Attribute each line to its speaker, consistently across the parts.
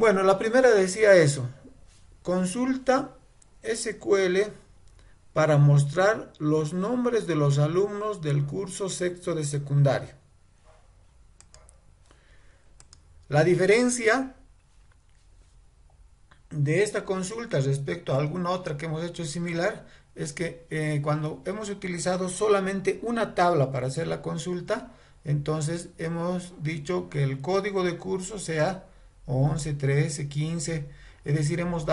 Speaker 1: Bueno, la primera decía eso. Consulta SQL para mostrar los nombres de los alumnos del curso sexto de secundaria. La diferencia de esta consulta respecto a alguna otra que hemos hecho similar es que cuando hemos utilizado solamente una tabla para hacer la consulta, entonces hemos dicho que el código de curso sea 11, 13, 15, es decir, hemos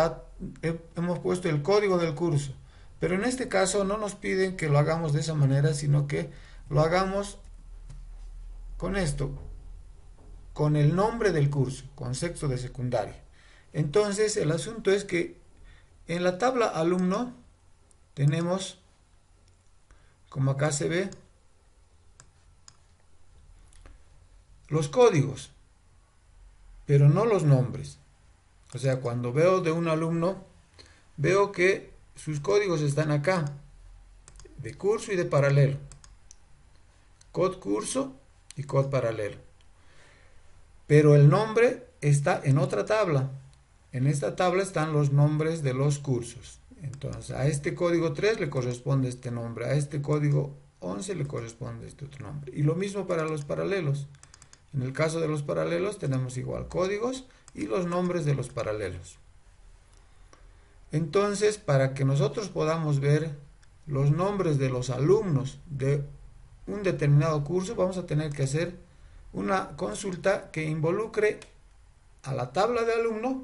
Speaker 1: puesto el código del curso. Pero en este caso no nos piden que lo hagamos de esa manera, sino que lo hagamos con esto, con el nombre del curso, con sexto de secundaria. Entonces el asunto es que en la tabla alumno tenemos, como acá se ve, los códigos, pero no los nombres. O sea, cuando veo de un alumno, veo que sus códigos están acá, de curso y de paralelo. Code curso y code paralelo. Pero el nombre está en otra tabla. En esta tabla están los nombres de los cursos. Entonces, a este código 3 le corresponde este nombre, a este código 11 le corresponde este otro nombre. Y lo mismo para los paralelos. En el caso de los paralelos tenemos igual códigos y los nombres de los paralelos. Entonces, para que nosotros podamos ver los nombres de los alumnos de un determinado curso, vamos a tener que hacer una consulta que involucre a la tabla de alumno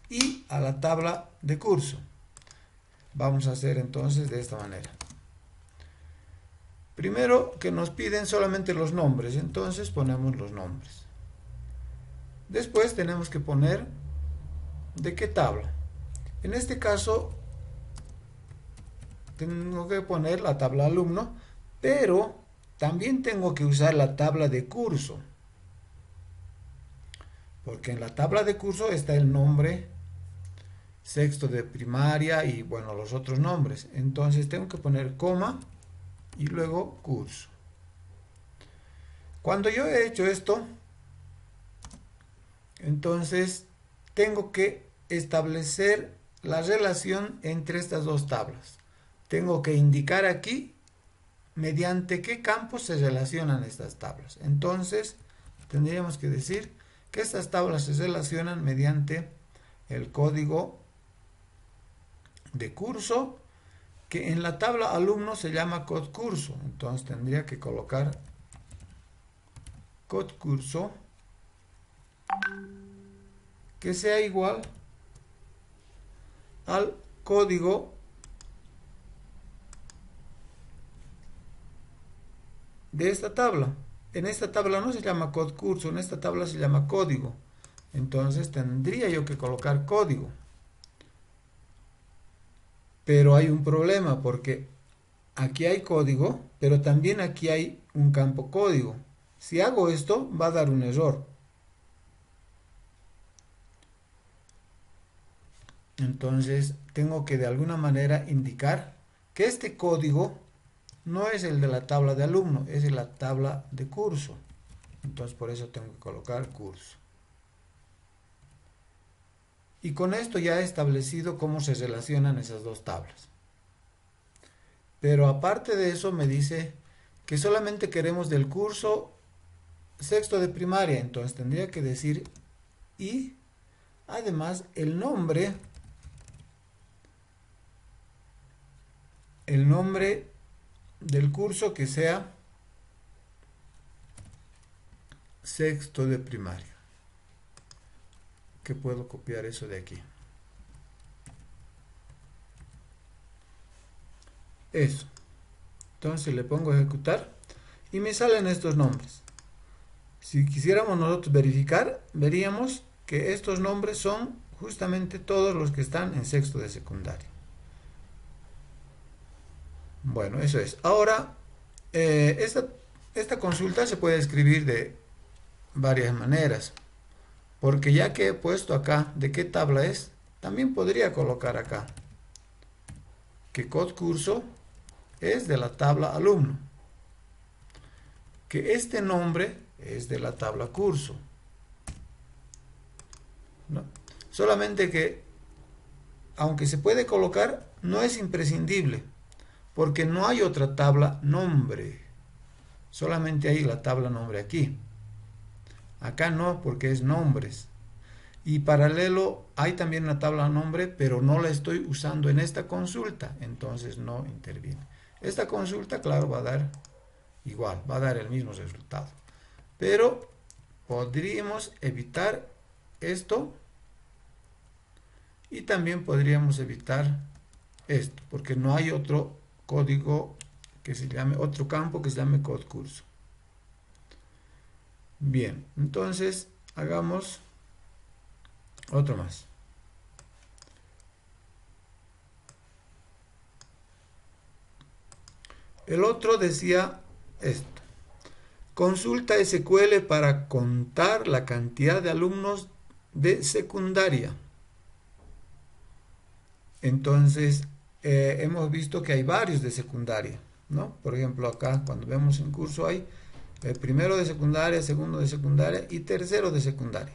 Speaker 1: y a la tabla de curso. Vamos a hacer entonces de esta manera. Primero que nos piden solamente los nombres, entonces ponemos los nombres. Después tenemos que poner de qué tabla. En este caso tengo que poner la tabla alumno, pero también tengo que usar la tabla de curso, porque en la tabla de curso está el nombre sexto de primaria y bueno, los otros nombres. Entonces tengo que poner coma y luego curso. Cuando yo he hecho esto, entonces tengo que establecer la relación entre estas dos tablas. Tengo que indicar aquí mediante qué campos se relacionan estas tablas. Entonces tendríamos que decir que estas tablas se relacionan mediante el código de curso, que en la tabla alumno se llama code curso. Entonces tendría que colocar code curso que sea igual al código de esta tabla. En esta tabla no se llama code curso, en esta tabla se llama código. Entonces tendría yo que colocar código. Pero hay un problema porque aquí hay código, pero también aquí hay un campo código. Si hago esto, va a dar un error. Entonces tengo que de alguna manera indicar que este código no es el de la tabla de alumno, es de la tabla de curso. Entonces por eso tengo que colocar curso. Y con esto ya he establecido cómo se relacionan esas dos tablas. Pero aparte de eso me dice que solamente queremos del curso sexto de primaria. Entonces tendría que decir y además el nombre del curso que sea sexto de primaria. Que puedo copiar eso de aquí. Eso. Entonces le pongo a ejecutar y me salen estos nombres. Si quisiéramos nosotros verificar, veríamos que estos nombres son justamente todos los que están en sexto de secundaria. Bueno, eso es. Ahora, esta consulta se puede escribir de varias maneras, porque ya que he puesto acá de qué tabla es, también podría colocar acá que code curso es de la tabla alumno, que este nombre es de la tabla curso, ¿no? Solamente que, aunque se puede colocar, no es imprescindible, porque no hay otra tabla nombre. Solamente hay la tabla nombre aquí. Acá no, porque es nombres. Y paralelo hay también una tabla nombre, pero no la estoy usando en esta consulta, entonces no interviene. Esta consulta, claro, va a dar igual, va a dar el mismo resultado. Pero podríamos evitar esto y también podríamos evitar esto, porque no hay otro código que se llame, otro campo que se llame code curso. Bien, entonces hagamos otro más. El otro decía esto: consulta SQL para contar la cantidad de alumnos de secundaria. Entonces, hemos visto que hay varios de secundaria, ¿no? Por ejemplo, acá cuando vemos en curso hay primero de secundaria, segundo de secundaria y tercero de secundaria.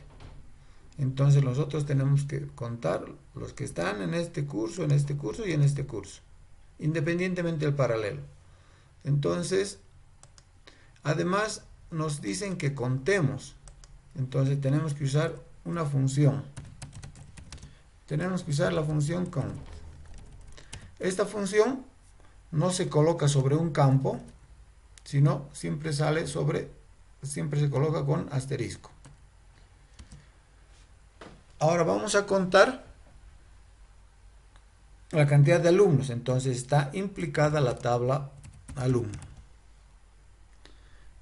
Speaker 1: Entonces nosotros tenemos que contar los que están en este curso y en este curso, independientemente del paralelo. Entonces, además nos dicen que contemos. Entonces tenemos que usar una función. Tenemos que usar la función count. Esta función no se coloca sobre un campo, sino siempre se coloca con asterisco. Ahora vamos a contar la cantidad de alumnos. Entonces está implicada la tabla alumno.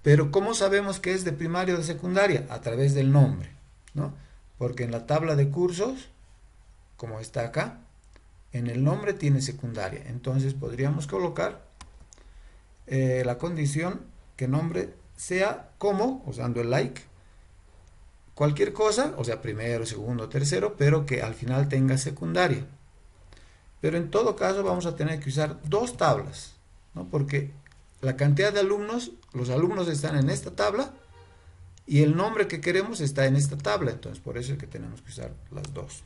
Speaker 1: Pero ¿cómo sabemos que es de primaria o de secundaria? A través del nombre, ¿no? Porque en la tabla de cursos, como está acá, en el nombre tiene secundaria. Entonces podríamos colocar la condición que nombre sea como, usando el like, cualquier cosa, o sea, primero, segundo, tercero, pero que al final tenga secundaria. Pero en todo caso vamos a tener que usar dos tablas, ¿no? Porque la cantidad de alumnos, los alumnos están en esta tabla y el nombre que queremos está en esta tabla. Entonces por eso es que tenemos que usar las dos.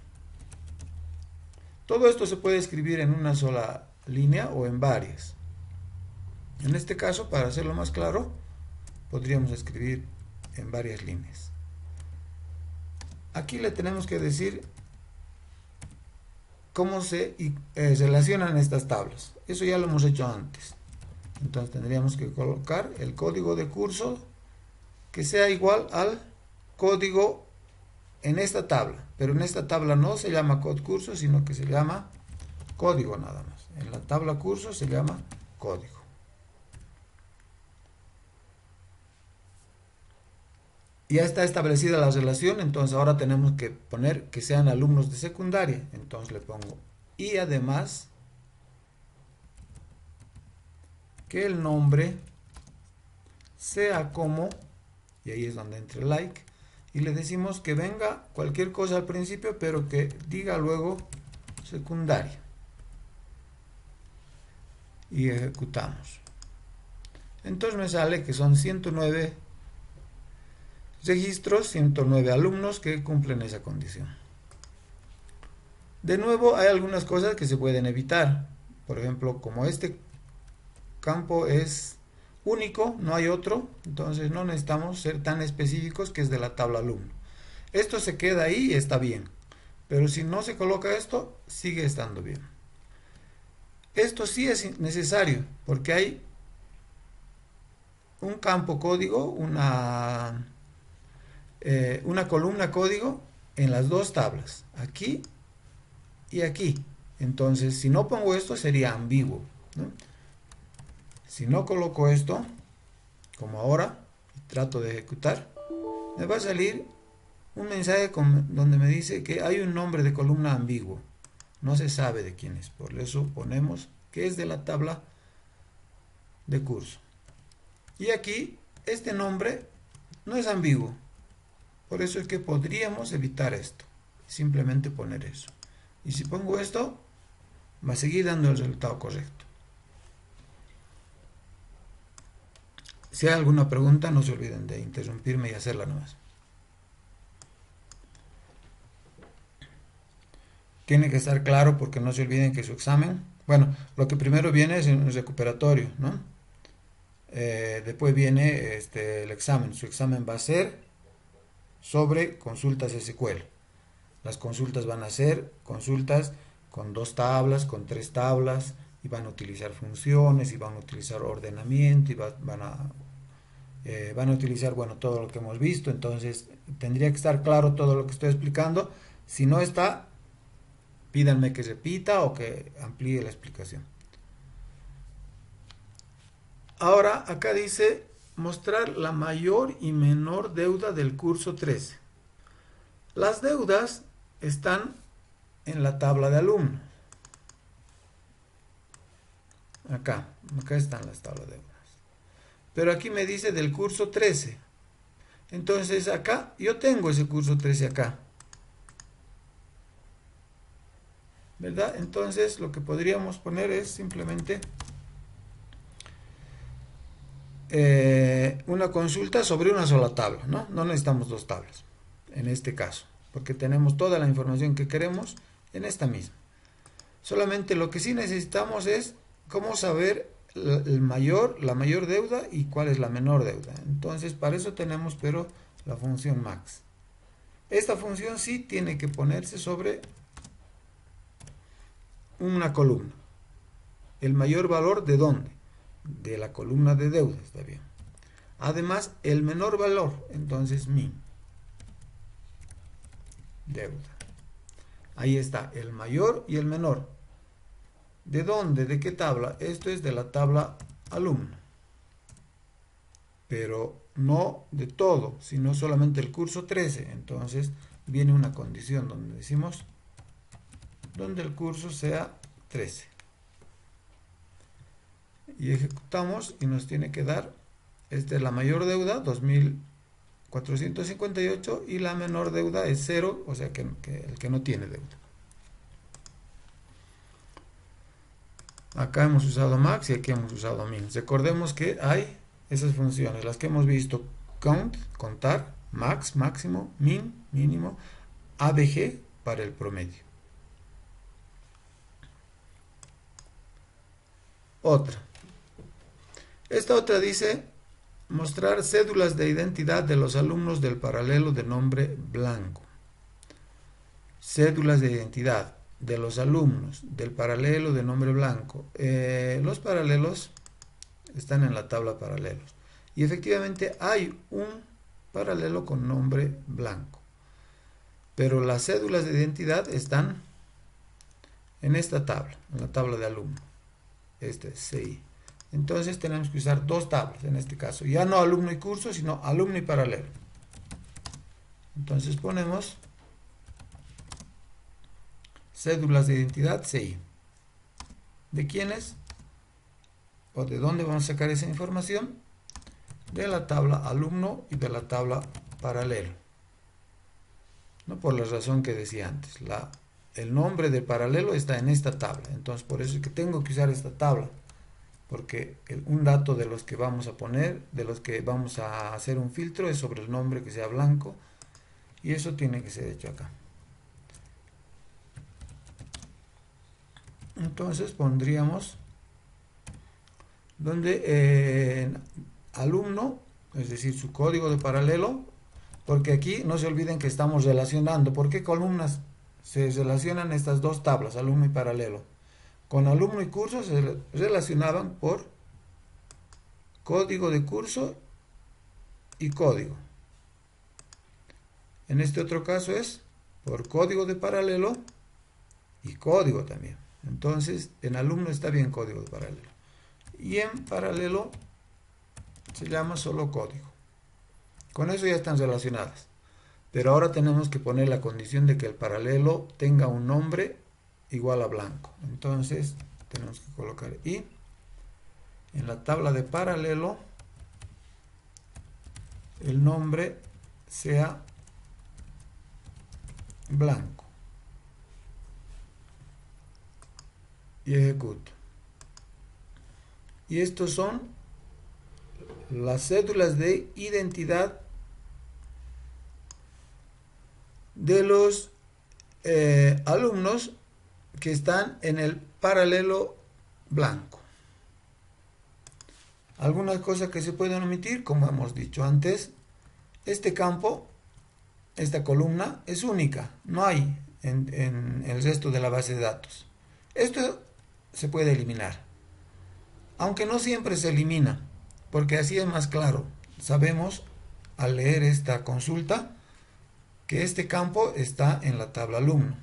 Speaker 1: Todo esto se puede escribir en una sola línea o en varias. En este caso, para hacerlo más claro, podríamos escribir en varias líneas. Aquí le tenemos que decir cómo se relacionan estas tablas. Eso ya lo hemos hecho antes. Entonces tendríamos que colocar el código de curso que sea igual al código en esta tabla. Pero en esta tabla no se llama code curso, sino que se llama código nada más. En la tabla curso se llama código. Ya está establecida la relación, entonces ahora tenemos que poner que sean alumnos de secundaria. Entonces le pongo y además que el nombre sea como, y ahí es donde entra el like, y le decimos que venga cualquier cosa al principio, pero que diga luego secundaria. Y ejecutamos. Entonces me sale que son 109 registros, 109 alumnos que cumplen esa condición. De nuevo, hay algunas cosas que se pueden evitar. Por ejemplo, como este campo es único, no hay otro, entonces no necesitamos ser tan específicos que es de la tabla alumno. Esto se queda ahí y está bien, pero si no se coloca esto, sigue estando bien. Esto sí es necesario, porque hay un campo código, una columna código en las dos tablas, aquí y aquí. Entonces, si no pongo esto, sería ambiguo, ¿no? Si no coloco esto, como ahora, y trato de ejecutar, me va a salir un mensaje donde me dice que hay un nombre de columna ambiguo. No se sabe de quién es. Por eso ponemos que es de la tabla de curso. Y aquí, este nombre no es ambiguo. Por eso es que podríamos evitar esto. Simplemente poner eso. Y si pongo esto, va a seguir dando el resultado correcto. Si hay alguna pregunta, no se olviden de interrumpirme y hacerla nomás. tiene que estar claro porque no se olviden que su examen, bueno, lo que primero viene es un recuperatorio, ¿no? Después viene el examen. Su examen va a ser sobre consultas SQL. Las consultas van a ser consultas con 2 tablas, con 3 tablas, y van a utilizar funciones, y van a utilizar ordenamiento, y van a utilizar, bueno, todo lo que hemos visto. Entonces, tendría que estar claro todo lo que estoy explicando. Si no está, pídanme que repita o que amplíe la explicación. Ahora, acá dice mostrar la mayor y menor deuda del curso 13. Las deudas están en la tabla de alumnos. Acá están las tablas de deudas. Pero aquí me dice del curso 13. Entonces acá, yo tengo ese curso 13 acá, ¿verdad? Entonces lo que podríamos poner es simplemente una consulta sobre una sola tabla, ¿no? No necesitamos 2 tablas en este caso, porque tenemos toda la información que queremos en esta misma. Solamente lo que sí necesitamos es cómo saber la mayor deuda y cuál es la menor deuda. Entonces, para eso tenemos, pero la función max. Esta función sí tiene que ponerse sobre una columna. El mayor valor, ¿de dónde? De la columna de deuda, está bien. Además, el menor valor, entonces min deuda. Ahí está, el mayor y el menor. ¿De dónde? ¿De qué tabla? Esto es de la tabla alumno. Pero no de todo, sino solamente el curso 13. Entonces viene una condición donde decimos donde el curso sea 13. Y ejecutamos y nos tiene que dar, esta es la mayor deuda, 2.458, y la menor deuda es 0, o sea que el que no tiene deuda. Acá hemos usado max y aquí hemos usado min. Recordemos que hay esas funciones, las que hemos visto: count, contar; max, máximo; min, mínimo; ABG, para el promedio. Esta otra dice mostrar cédulas de identidad de los alumnos del paralelo de nombre blanco. Cédulas de identidad de los alumnos del paralelo de nombre blanco. Los paralelos están en la tabla paralelos. Y efectivamente hay un paralelo con nombre blanco. Pero las cédulas de identidad están en esta tabla, en la tabla de alumno. Este es CI. Entonces tenemos que usar 2 tablas en este caso. Ya no alumno y curso, sino alumno y paralelo. Entonces ponemos cédulas de identidad CI. ¿De quiénes? ¿O de dónde vamos a sacar esa información? De la tabla alumno y de la tabla paralelo. No por la razón que decía antes. El nombre de paralelo está en esta tabla. Entonces por eso es que tengo que usar esta tabla. Porque un dato de los que vamos a poner, de los que vamos a hacer un filtro, es sobre el nombre que sea blanco. Y eso tiene que ser hecho acá. Entonces pondríamos donde alumno, es decir, su código de paralelo, porque aquí no se olviden que estamos relacionando. ¿Por qué columnas se relacionan estas 2 tablas, alumno y paralelo? Con alumno y curso se relacionaban por código de curso y código. En este otro caso es por código de paralelo y código también. Entonces, en alumno está bien código de paralelo. Y en paralelo se llama solo código. Con eso ya están relacionadas. Pero ahora tenemos que poner la condición de que el paralelo tenga un nombre igual a blanco. Entonces, tenemos que colocar y en la tabla de paralelo el nombre sea blanco. Y ejecuto. Y estos son las cédulas de identidad de los alumnos que están en el paralelo blanco. Algunas cosas que se pueden omitir, como hemos dicho antes, este campo, esta columna es única, no hay en el resto de la base de datos. Esto se puede eliminar, aunque no siempre se elimina, porque así es más claro. Sabemos al leer esta consulta que este campo está en la tabla alumno.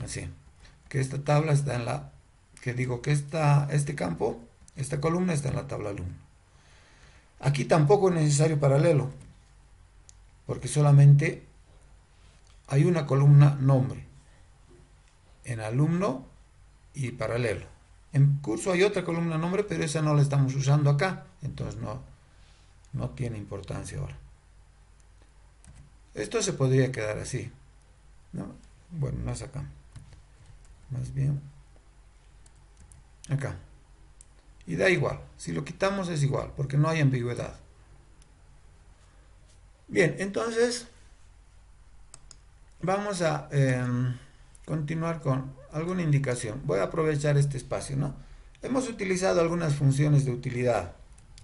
Speaker 1: Así, que esta tabla está en la, que digo que este campo, esta columna está en la tabla alumno. Aquí tampoco es necesario paralelo, porque solamente hay una columna nombre en alumno y paralelo. En curso hay otra columna nombre, pero esa no la estamos usando acá, entonces no tiene importancia ahora. Esto se podría quedar así, ¿no? Bueno, no es acá, más bien acá. Y da igual, si lo quitamos es igual, porque no hay ambigüedad. Bien, entonces vamos a continuar con alguna indicación. Voy a aprovechar este espacio, ¿no? Hemos utilizado algunas funciones de utilidad.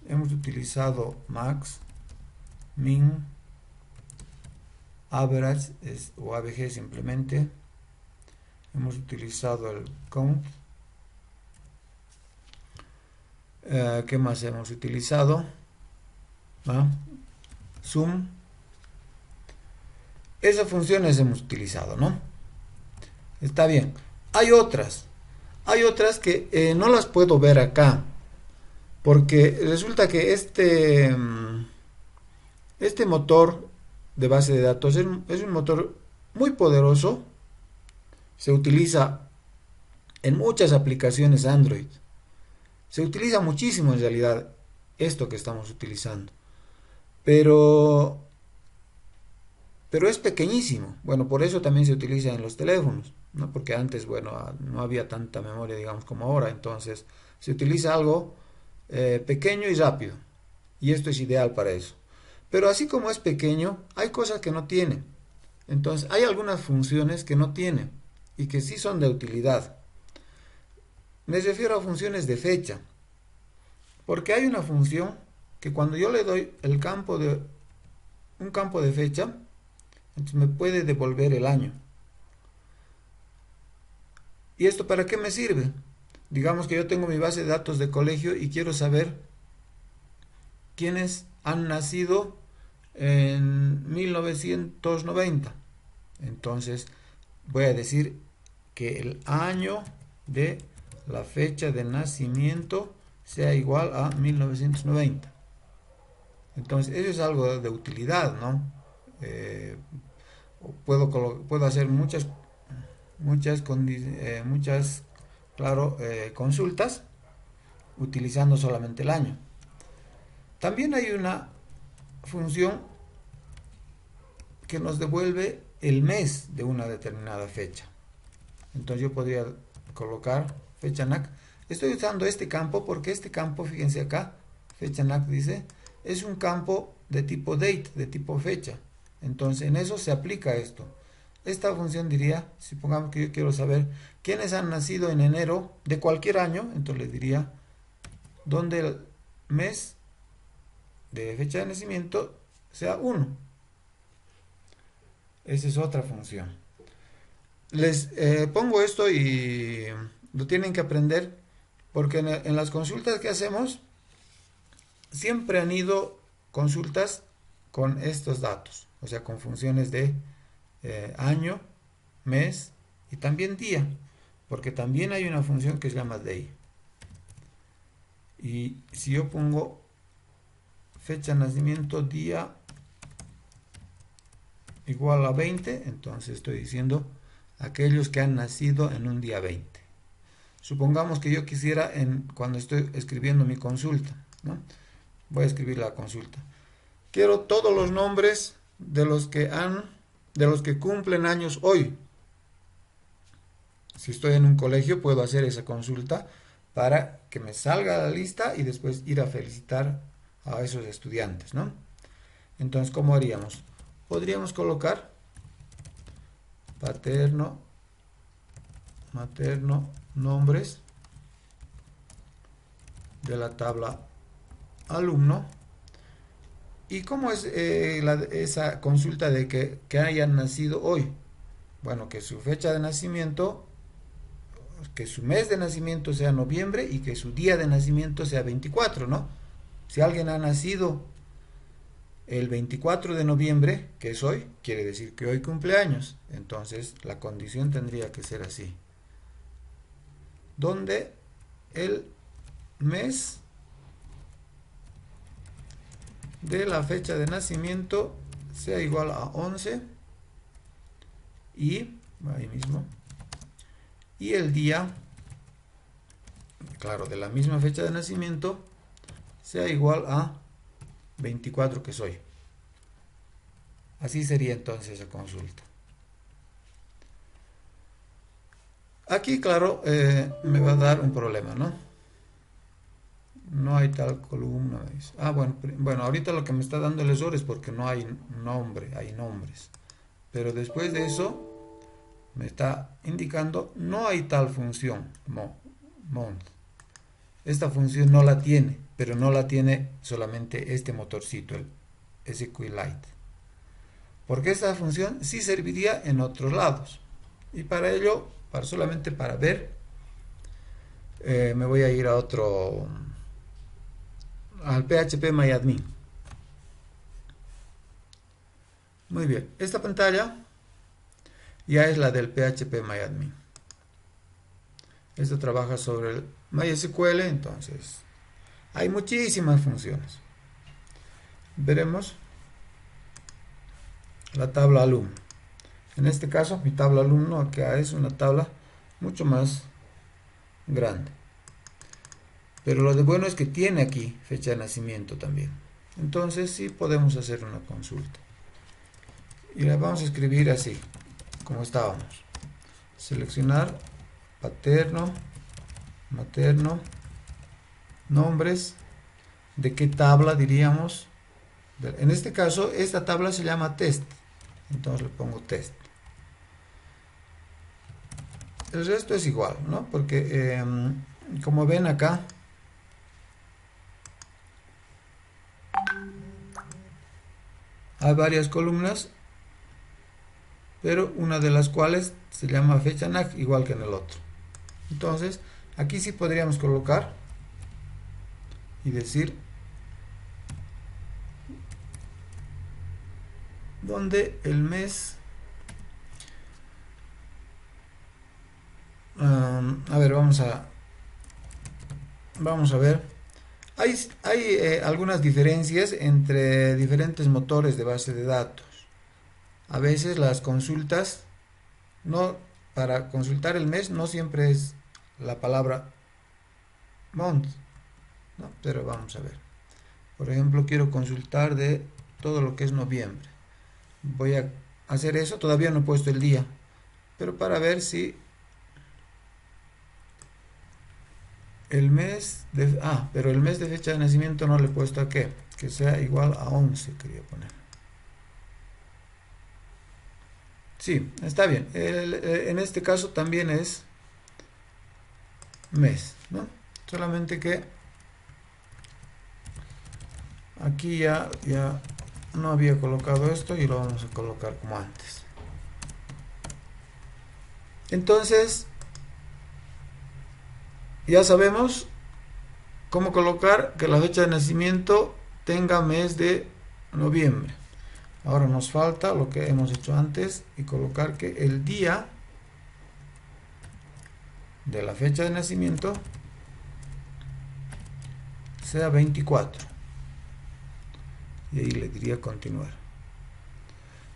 Speaker 1: Hemos utilizado max, min, average o ABG simplemente. Hemos utilizado el count. ¿Qué más hemos utilizado? Sum. Esas funciones hemos utilizado, ¿no? Está bien. Hay otras que no las puedo ver acá, porque resulta que este motor de base de datos es un motor muy poderoso. Se utiliza en muchas aplicaciones Android. Se utiliza muchísimo en realidad esto que estamos utilizando. Pero es pequeñísimo. Bueno, por eso también se utiliza en los teléfonos, ¿no? Porque antes, bueno, no había tanta memoria, digamos, como ahora. Entonces, se utiliza algo pequeño y rápido. Y esto es ideal para eso. Pero así como es pequeño, hay cosas que no tiene. Entonces, hay algunas funciones que no tiene y que sí son de utilidad. Me refiero a funciones de fecha. Porque hay una función que cuando yo le doy un campo de fecha, entonces me puede devolver el año. ¿Y esto para qué me sirve? Digamos que yo tengo mi base de datos de colegio y quiero saber quiénes han nacido en 1990. Entonces voy a decir que el año de la fecha de nacimiento sea igual a 1990. Entonces eso es algo de utilidad, ¿no? Puedo hacer muchas claro, consultas utilizando solamente el año. También hay una función que nos devuelve el mes de una determinada fecha. Entonces yo podría colocar fecha NAC. Estoy usando este campo porque este campo, fíjense acá, fecha NAC dice, es un campo de tipo date, de tipo fecha. Entonces en eso se aplica esto. Esta función diría, si pongamos que yo quiero saber quiénes han nacido en enero de cualquier año, entonces le diría donde el mes de fecha de nacimiento sea 1. Esa es otra función. Les pongo esto y lo tienen que aprender porque en las consultas que hacemos siempre han ido consultas con estos datos, o sea, con funciones de año, mes y también día, porque también hay una función que se llama day. Y si yo pongo fecha de nacimiento día igual a 20, entonces estoy diciendo aquellos que han nacido en un día 20. Supongamos que yo quisiera cuando estoy escribiendo mi consulta, ¿no? Voy a escribir la consulta. Quiero todos los nombres de los que cumplen años hoy. Si estoy en un colegio puedo hacer esa consulta para que me salga la lista y después ir a felicitar a esos estudiantes, ¿no? Entonces, ¿cómo haríamos? Podríamos colocar paterno, materno, nombres de la tabla alumno. ¿Y cómo es esa consulta de que hayan nacido hoy? Bueno, que su fecha de nacimiento, que su mes de nacimiento sea noviembre y que su día de nacimiento sea 24, ¿no? Si alguien ha nacido el 24 de noviembre, que es hoy, quiere decir que hoy cumpleaños. Entonces la condición tendría que ser así. Donde el mes de la fecha de nacimiento sea igual a 11 y ahí mismo, y el día, claro, de la misma fecha de nacimiento sea igual a 24, que soy. Así sería entonces esa consulta. Aquí, claro, me va a dar un problema, ¿no? No hay tal columna. Bueno, ahorita lo que me está dando el error es porque no hay nombre, hay nombres. Pero después de eso me está indicando no hay tal función, mount. Esta función no la tiene, pero no la tiene solamente este motorcito, el SQLite. Porque esta función sí serviría en otros lados. Y para ello, solamente para ver, me voy a ir a al PHPMyAdmin. Muy bien, esta pantalla ya es la del PHPMyAdmin. Esto trabaja sobre el MySQL, entonces hay muchísimas funciones. Veremos la tabla alumno. En este caso, mi tabla alumno acá es una tabla mucho más grande. Pero lo de bueno es que tiene aquí fecha de nacimiento también. Entonces sí podemos hacer una consulta. Y la vamos a escribir así, como estábamos. Seleccionar paterno, materno, nombres. ¿De qué tabla diríamos? En este caso, esta tabla se llama test. Entonces le pongo test. El resto es igual, ¿no? Porque como ven acá, hay varias columnas, pero una de las cuales se llama fecha NAC, igual que en el otro. Entonces, aquí sí podríamos colocar y decir donde el mes, a ver, vamos a ver. Hay algunas diferencias entre diferentes motores de base de datos. A veces las consultas, para consultar el mes no siempre es la palabra month, ¿no? Pero vamos a ver. Por ejemplo, quiero consultar de todo lo que es noviembre. Voy a hacer eso, todavía no he puesto el día, pero para ver si el mes de... pero el mes de fecha de nacimiento no le he puesto a qué, que sea igual a 11, quería poner. Sí, está bien. En este caso también es mes, ¿no? Solamente que aquí ya no había colocado esto y lo vamos a colocar como antes. Entonces, ya sabemos cómo colocar que la fecha de nacimiento tenga mes de noviembre. Ahora nos falta lo que hemos hecho antes y colocar que el día de la fecha de nacimiento sea 24. Y ahí le diría continuar.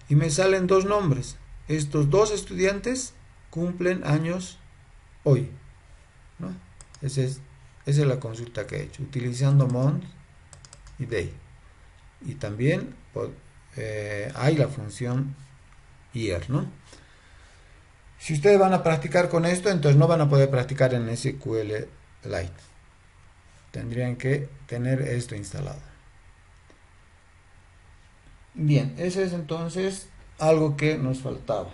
Speaker 1: Y me salen dos nombres. Estos dos estudiantes cumplen años hoy, ¿no? Esa es la consulta que he hecho, utilizando month y day. Y también hay la función year, ¿no? Si ustedes van a practicar con esto, entonces no van a poder practicar en SQLite. Tendrían que tener esto instalado. Bien, ese es entonces algo que nos faltaba.